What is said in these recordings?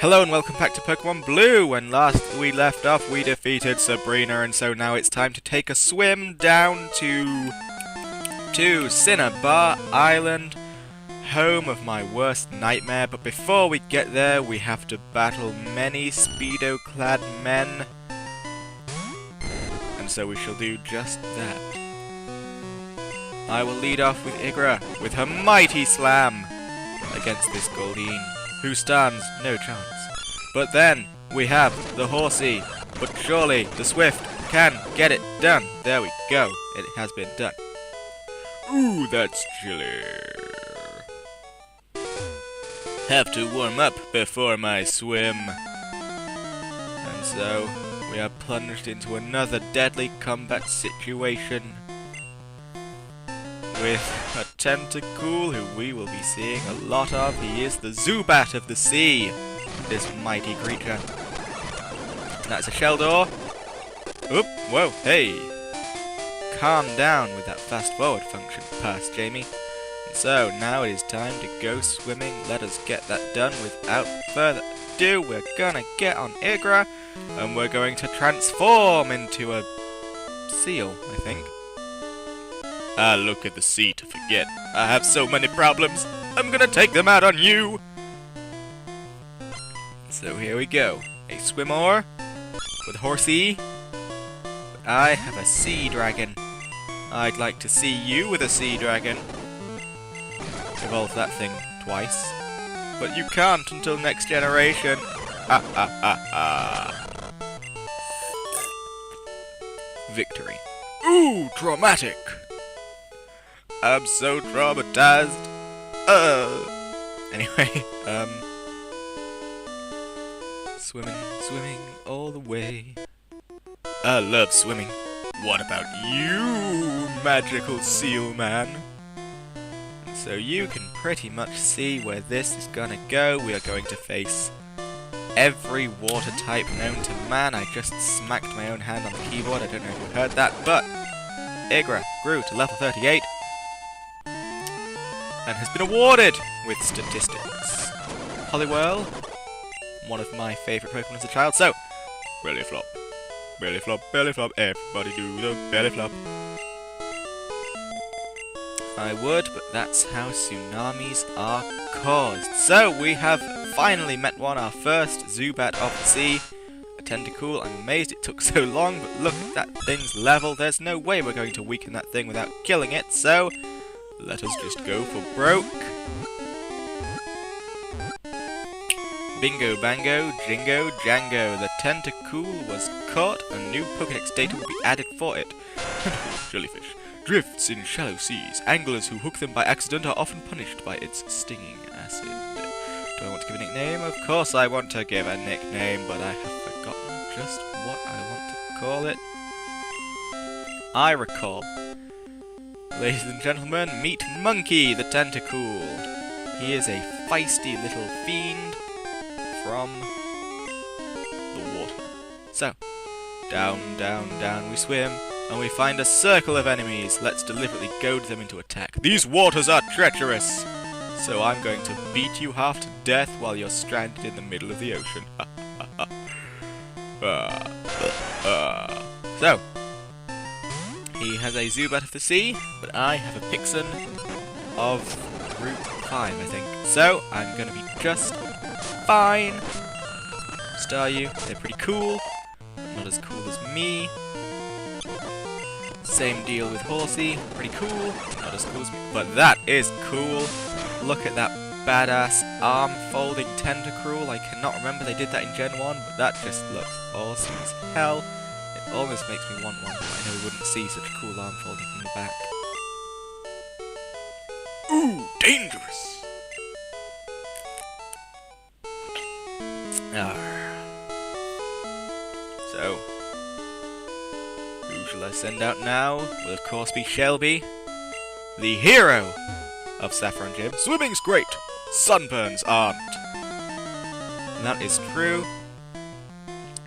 Hello and welcome back to Pokemon Blue. When last we left off, we defeated Sabrina, and so now it's time to take a swim down to Cinnabar Island, home of my worst nightmare. But before we get there, we have to battle many Speedo-clad men, and so we shall do just that. I will lead off with Igra, with her mighty slam against this Goldeen, who stands no chance. But then we have the Horsey, but surely the Swift can get it done. There we go, it has been done. Ooh, that's chilly. Have to warm up before my swim. And so we are plunged into another deadly combat situation with a Tentacool who we will be seeing a lot of. He is the Zubat of the sea, this mighty creature. That's a shell door. Oop, whoa, hey. Calm down with that fast forward function, past Jamie. And so now it is time to go swimming. Let us get that done without further ado. We're gonna get on Igra and we're going to transform into a seal, I think. Ah, look at the sea to forget. I have so many problems. I'm gonna take them out on you. So here we go. A Swimmower with Horsey. But I have a Sea Dragon. I'd like to see you with a Sea Dragon. Evolve that thing twice. But you can't until next generation. Ha ha ha ha. Victory. Ooh, dramatic. I'm so traumatized. Anyway, swimming all the way. I love swimming. What about you, magical seal man? So you can pretty much see where this is gonna go. We are going to face every water type known to man. I just smacked my own hand on the keyboard. I don't know if you heard that, but Igra grew to level 38. And has been awarded with statistics. Poliwhirl, one of my favourite Pokemon as a child, so belly flop, belly flop, belly flop, everybody do the belly flop. I would, but that's how tsunamis are caused. So we have finally met one, our first Zubat of the sea, a Tentacool. I'm amazed it took so long, but look at that thing's level. There's no way we're going to weaken that thing without killing it, so let us just go for broke. Bingo bango, jingo jango. The Tentacool was caught. A new Pokédex data will be added for it. Tentacool jellyfish drifts in shallow seas. Anglers who hook them by accident are often punished by its stinging acid. Do I want to give a nickname? Of course I want to give a nickname, but I have forgotten just what I want to call it. I recall. Ladies and gentlemen, meet Monkey, the Tentacool. He is a feisty little fiend from the water. So, down, down, down we swim, and we find a circle of enemies. Let's deliberately goad them into attack. These waters are treacherous, so I'm going to beat you half to death while you're stranded in the middle of the ocean. So, he has a Zubat of the sea, but I have a Pixon of Route 5, I think. So, I'm going to be just fine. Staryu, they're pretty cool, but not as cool as me. Same deal with Horsey, pretty cool, not as cool as me. But that is cool. Look at that badass arm-folding Tentacruel. I cannot remember they did that in Gen 1, but that just looks awesome as hell. It almost makes me want one, but I know we wouldn't see such a cool arm folding from the back. Ooh, dangerous! So, who shall I send out now? Will of course be Shelby, the hero of Saffron Gym. Swimming's great, sunburns aren't. And that is true.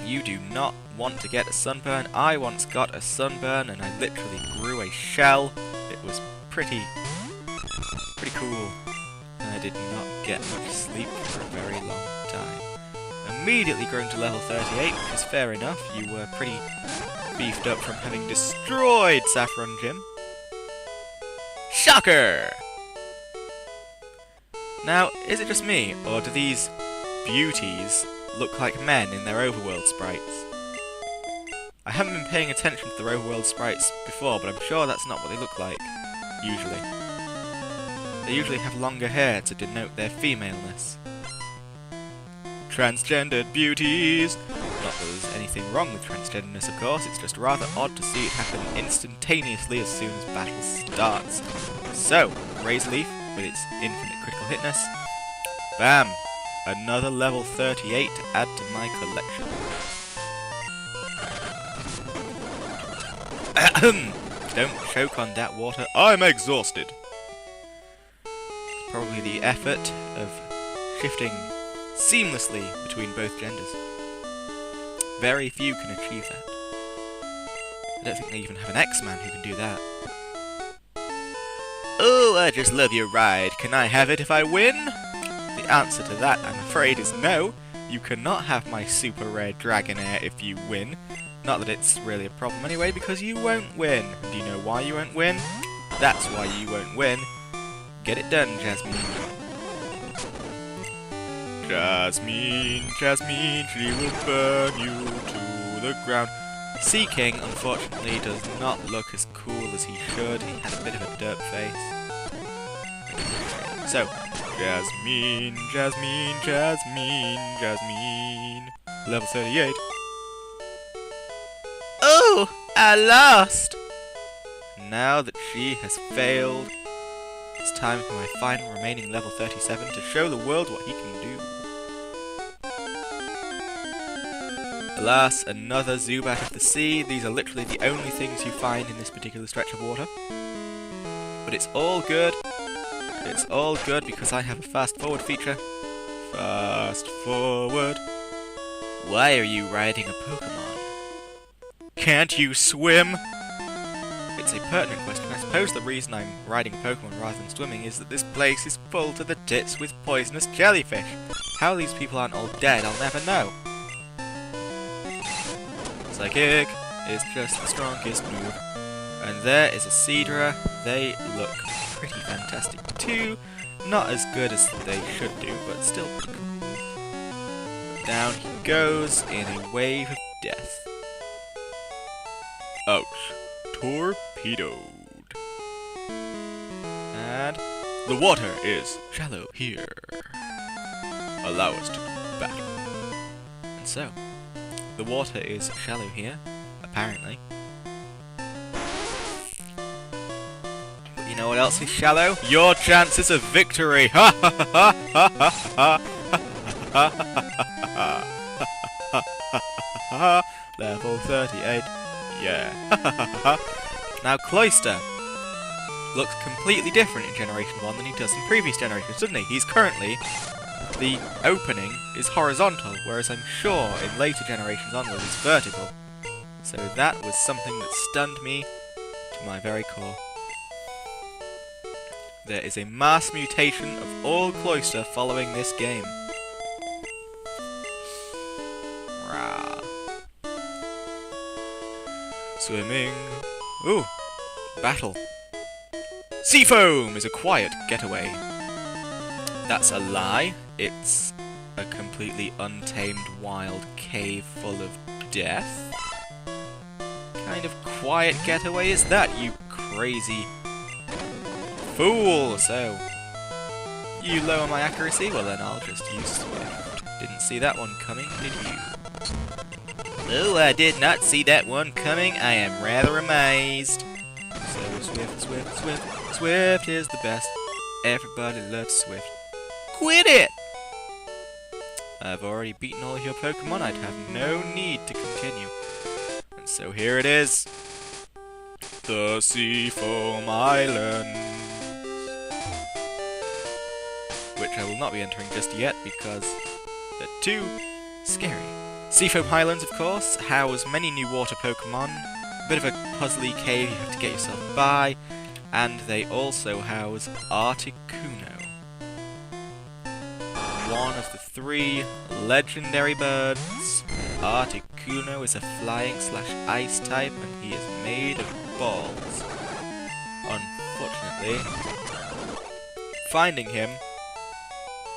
You do not want to get a sunburn. I once got a sunburn and I literally grew a shell. It was pretty cool. I did not get much sleep for a very long time. immediately grown to level 38, which is fair enough. You were pretty beefed up from having destroyed Saffron Gym. Shocker! Now, is it just me, or do these beauties look like men in their overworld sprites? I haven't been paying attention to their overworld sprites before, but I'm sure that's not what they look like, usually. They usually have longer hair to denote their femaleness. Transgendered beauties! Not that there's anything wrong with transgenderness, of course, it's just rather odd to see it happen instantaneously as soon as battle starts. So, Razor Leaf, with its infinite critical hitness. Bam! Another level 38 to add to my collection. Ahem! Don't choke on that water, I'm exhausted! It's probably the effort of shifting seamlessly between both genders. Very few can achieve that. I don't think they even have an X-Man who can do that. Oh, I just love your ride. Can I have it if I win? The answer to that, I'm afraid, is no. You cannot have my super rare Dragonair if you win. Not that it's really a problem anyway, because you won't win. Do you know why you won't win? That's why you won't win. Get it done, Jasmine. Jasmine, Jasmine, she will burn you to the ground. Sea King, unfortunately, does not look as cool as he should. He has a bit of a derp face. So, Jasmine, Jasmine, Jasmine, Jasmine. Level 38. Oh, I lost! Now that she has failed, it's time for my final remaining level 37 to show the world what he can do. Alas, another Zubat of the sea. These are literally the only things you find in this particular stretch of water. But it's all good. It's all good because I have a fast forward feature. Fast forward. Why are you riding a Pokémon? Can't you swim? It's a pertinent question. I suppose the reason I'm riding Pokémon rather than swimming is that this place is full to the tits with poisonous jellyfish. How these people aren't all dead, I'll never know. Psychic is just the strongest move. And there is a Seadra. They look pretty fantastic too. Not as good as they should do, but still pretty cool. Down he goes in a wave of death. Ouch. Torpedoed. And the water is shallow here. Allow us to battle. And so, the water is shallow here, apparently. But you know what else is shallow? Your chances of victory! Ha ha ha ha ha ha ha ha. Level 38. Yeah. Now Cloyster looks completely different in Generation 1 than he does in previous generations, doesn't he? He's currently, the opening is horizontal, whereas I'm sure in later generations onwards it's vertical. So that was something that stunned me to my very core. There is a mass mutation of all Cloyster following this game. Swimming. Ooh. Battle. Seafoam is a quiet getaway. That's a lie. It's a completely untamed wild cave full of death. What kind of quiet getaway is that, you crazy fool? So, you lower my accuracy? Well then I'll just use Swift. Didn't see that one coming, did you? Oh, I did not see that one coming. I am rather amazed. So Swift, Swift, Swift. Swift is the best. Everybody loves Swift. Quit it! I've already beaten all of your Pokémon. I'd have no need to continue. And so here it is. The Seafoam Islands. Which I will not be entering just yet because they're too scary. Seafoam Highlands, of course, house many new water Pokémon, a bit of a puzzly cave you have to get yourself by, and they also house Articuno. one of the 3 legendary birds. Articuno is a flying/ice type, and he is made of balls. Unfortunately, finding him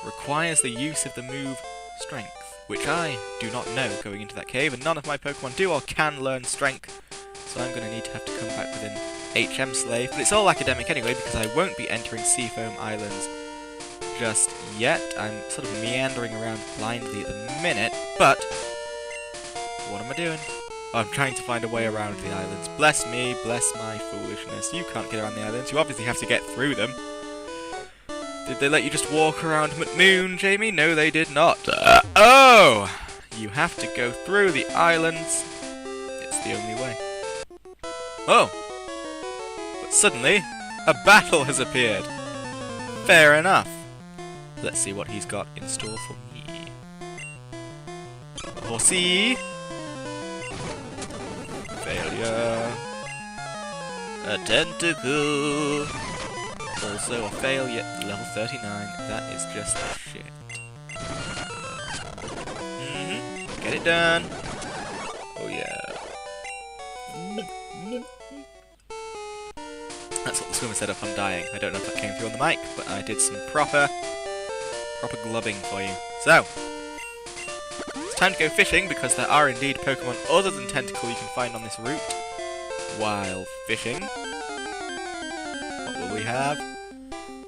requires the use of the move Strength, which I do not know going into that cave, and none of my Pokemon do or can learn Strength, so I'm going to need to have to come back with an HM Slave, but it's all academic anyway, because I won't be entering Seafoam Islands just yet. I'm sort of meandering around blindly at the minute, but what am I doing? Oh, I'm trying to find a way around the islands. Bless me, bless my foolishness. You can't get around the islands, you obviously have to get through them. Did they let you just walk around McMoon, Jamie? No, they did not. Oh! You have to go through the islands. It's the only way. Oh! But suddenly, a battle has appeared. Fair enough. Let's see what he's got in store for me. Horsey! Failure. A tentacle. Also a failure. Level 39. That is just shit. Get it done. Oh yeah. That's what the swimmer said if I'm dying. I don't know if that came through on the mic, but I did some proper glubbing for you. So, it's time to go fishing, because there are indeed Pokemon other than Tentacle you can find on this route while fishing. What will we have?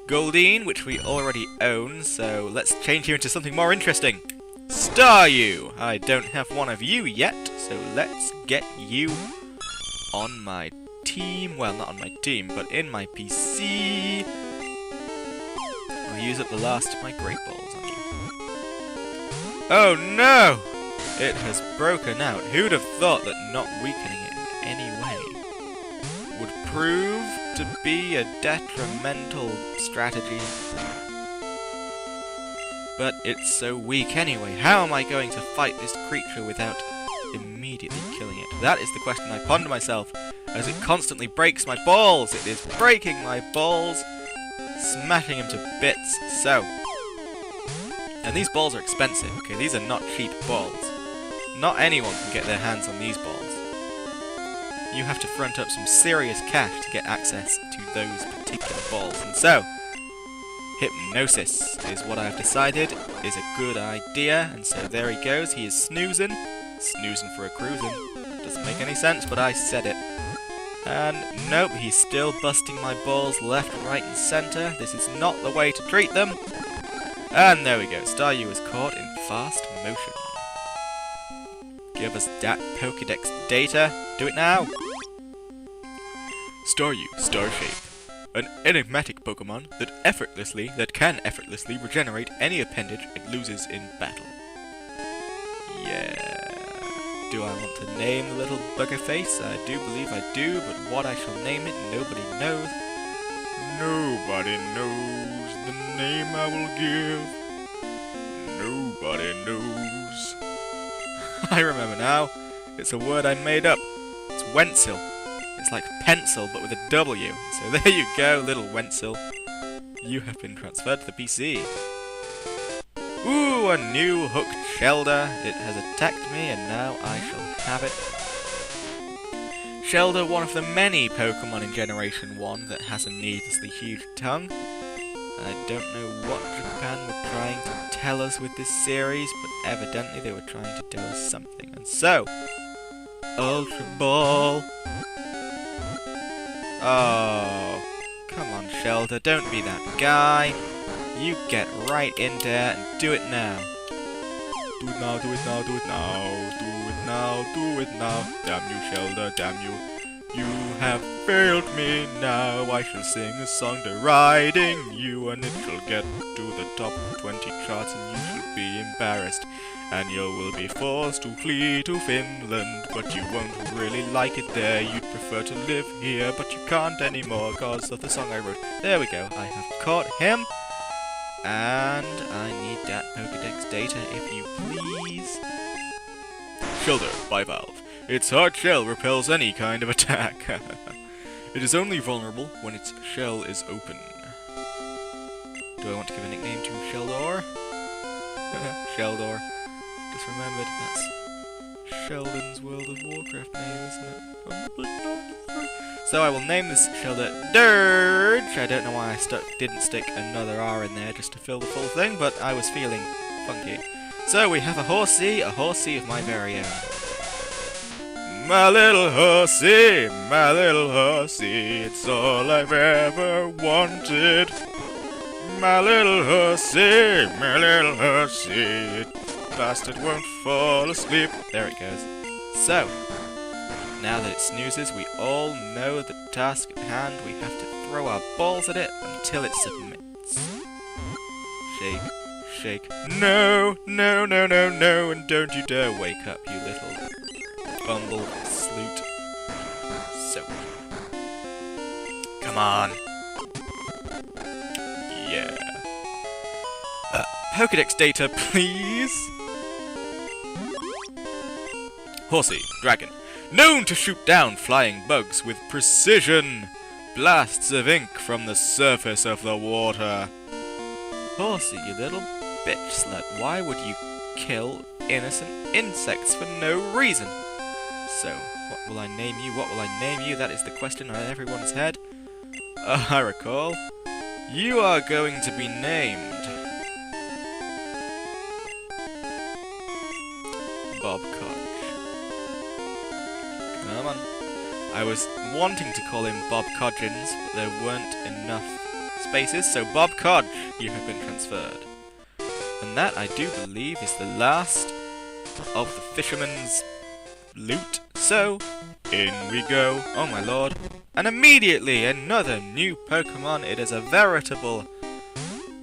Goldeen, which we already own, so let's change you into something more interesting. Staryu! I don't have one of you yet, so let's get you on my team. Well, not on my team, but in my PC. I'll use up the last of my Great Balls on you. Oh no! It has broken out. Who'd have thought that not weakening it in any way would prove to be a detrimental strategy? But it's so weak anyway. How am I going to fight this creature without immediately killing it? That is the question I ponder myself, as it constantly breaks my balls. It is breaking my balls, smashing them to bits. So, and these balls are expensive, okay? These are not cheap balls. Not anyone can get their hands on these balls. You have to front up some serious cash to get access to those particular balls. And so, Hypnosis is what I've decided is a good idea. And so there he goes. He is snoozing. Snoozing for a cruising. Doesn't make any sense, but I said it. And nope, he's still busting my balls left, right, and centre. This is not the way to treat them. And there we go. Staryu is caught in fast motion. Give us that Pokédex data. Do it now. Staryu, Star Shape. An enigmatic Pokemon that can effortlessly regenerate any appendage it loses in battle. Yeah. Do I want to name the little bugger face? I do believe I do, but what I shall name it, nobody knows. Nobody knows the name I will give. Nobody knows. I remember now. It's a word I made up. It's Wenzel. It's like pencil, but with a W. So there you go, little Wenzel. You have been transferred to the PC. Ooh, a new hooked Shelder. It has attacked me, and now I shall have it. Shelder, one of the many Pokemon in Generation 1 that has a needlessly huge tongue. I don't know what Japan were trying to tell us with this series, but evidently they were trying to tell us something. And so, Ultra Ball. Oh, come on, Shelder, don't be that guy. You get right in there and do it now. Do it now, do it now, do it now, do it now, do it now. Damn you, Shelder, damn you. You have failed me now. I shall sing a song deriding you, and it shall get to the top 20 charts, and you shall be embarrassed. And you will be forced to flee to Finland, but you won't really like it there. You'd prefer to live here, but you can't anymore because of the song I wrote. There we go, I have caught him. And I need that Pokédex data, if you please. Shelder, Bivalve. Its hard shell repels any kind of attack. It is only vulnerable when its shell is open. Do I want to give a nickname to Sheldor? Sheldor. Just remembered, that's Sheldon's World of Warcraft name, isn't it? So I will name this Shelder Dirge. I don't know why I didn't stick another R in there just to fill the full thing, but I was feeling funky. So we have a horsey of my very own. My little horsey, it's all I've ever wanted. My little horsey, bastard won't fall asleep. There it goes. So, now that it snoozes, we all know the task at hand. We have to throw our balls at it until it submits. Shake, shake. No, no, no, no, no, and don't you dare wake up, you little bumble sloot. So, come on. Yeah. Pokédex data, please. Horsey, dragon. Known to shoot down flying bugs with precision. Blasts of ink from the surface of the water. Horsey, you little bitch slut. Why would you kill innocent insects for no reason? So, what will I name you? What will I name you? That is the question on everyone's head. I recall. You are going to be named Bob Codge. Come on. I was wanting to call him Bob Codgins, but there weren't enough spaces, so Bob Codge, you have been transferred. And that, I do believe, is the last of the fisherman's loot. So, in we go. Oh my lord. And immediately, another new Pokemon. It is a veritable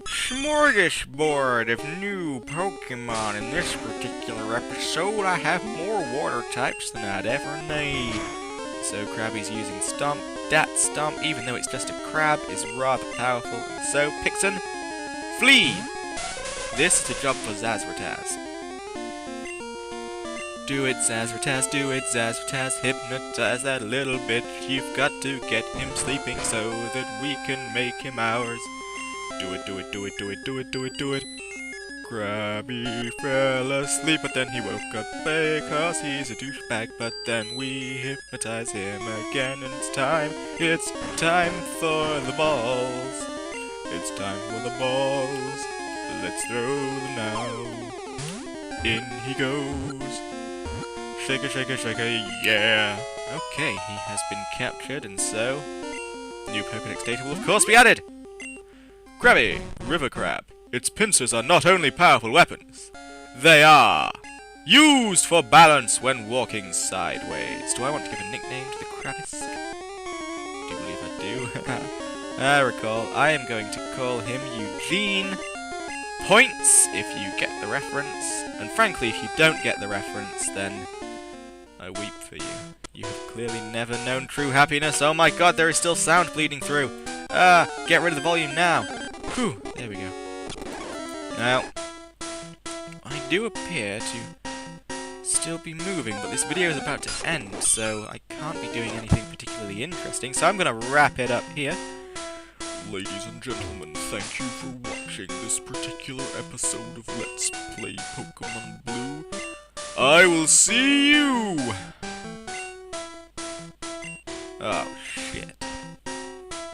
smorgasbord of new Pokemon. In this particular episode, I have more water types than I'd ever need. So Krabby's using Stomp. Dat Stomp, even though it's just a crab, is rather powerful. And so, Pixen, flee! This is the job for Zazrataz. Do it, Zazrataz, do it, Zazrataz, hypnotize that little bitch. You've got to get him sleeping so that we can make him ours. Do it, do it, do it, do it, do it, do it, do it. Krabby fell asleep, but then he woke up because he's a douchebag. But then we hypnotize him again, and it's time for the balls. It's time for the balls. Let's throw them now. In he goes. Shaker, shaker, shaker, yeah. Okay, he has been captured, and so new Pokédex data will of course be added. Krabby, River Crab. Its pincers are not only powerful weapons, they are used for balance when walking sideways. Do I want to give a nickname to the Krabbisk? Do you believe I do? I recall, I am going to call him Eugene. Points if you get the reference, and frankly, if you don't get the reference, then I weep for you. You have clearly never known true happiness. Oh my god, there is still sound bleeding through. Get rid of the volume now. Whew, there we go. Now, I do appear to still be moving, but this video is about to end, so I can't be doing anything particularly interesting, so I'm going to wrap it up here. Ladies and gentlemen, thank you for watching this particular episode of Let's Play Pokemon Blue. I will see you! Oh,